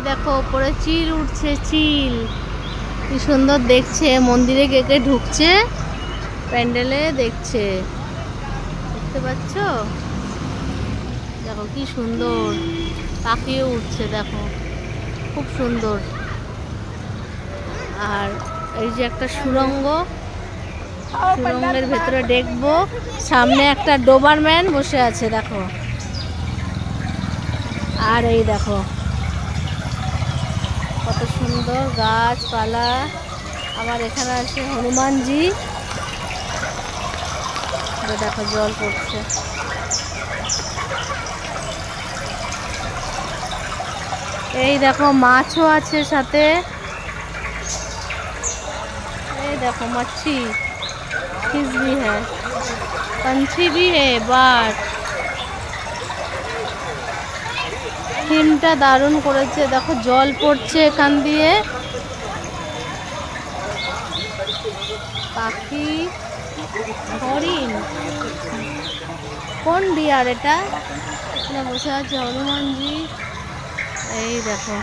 দেখো উপরে চিল উঠছে, চিল কি সুন্দর দেখছে। মন্দিরে কে কে ঢুকছে, প্যান্ডেলে দেখছে, দেখতে পাচ্ছ? দেখো কি সুন্দর পাখিও উঠছে, দেখো খুব সুন্দর। আর এই যে একটা সুড়ঙ্গ, সুড়ঙ্গের ভেতরে দেখবো। সামনে একটা ডোবারম্যান বসে আছে, দেখো। আর এই দেখো কত সুন্দর গাছপালা। আবার এখানে আছে হনুমানজি, দেখো জল পড়ছে। এই দেখো মাছও আছে সাথে, এই দেখো मच्छी, फिश भी है, पंछी भी है, বাট থিমটা দারুণ করেছে। দেখো জল পড়ছে এখান দিয়ে, পাখি, হরিণ, কোন ডিয়ার এটা? এখানে বসে আছে হনুমানজি। এই দেখো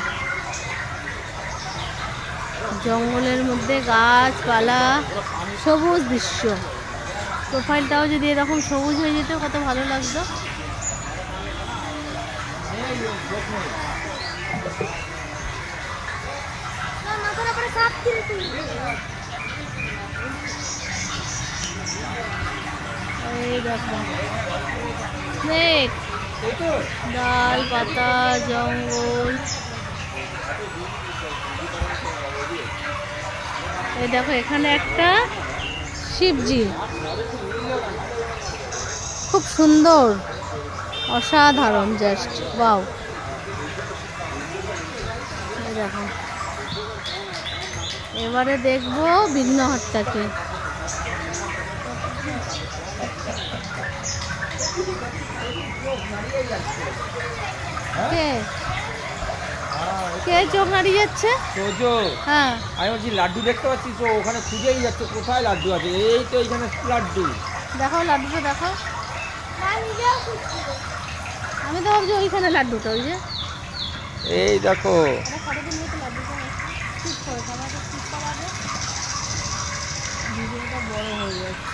জঙ্গলের মধ্যে গাছপালা, সবুজ দৃশ্য। প্রোফাইলটাও যদি এরকম সবুজ হয়ে যেত কত ভালো লাগতো। এই দেখো স্নেক, ডাল পাতা, জঙ্গল। এই দেখো এখানে একটা শিবজি, খুব সুন্দর, অসাধারণ, জাস্ট ওয়াও। এই দেখো এবারে দেখবো বিঘ্নহর্তাকে। কে কে চোখ হারিয়ে যাচ্ছে? হ্যাঁ আমি বলছি লাড্ডু দেখতে পাচ্ছি তো, ওখানে খুঁজেই যাচ্ছে কোথায় লাড্ডু আছে। এই তো এইখানে লাড্ডু, দেখো লাড্ডুটা দেখো। আমি তো ভাবছি ওইখানে লাড্ডুটা, ওই যে এই দেখো। ভিডিওটা বড় হয়ে যাচ্ছে।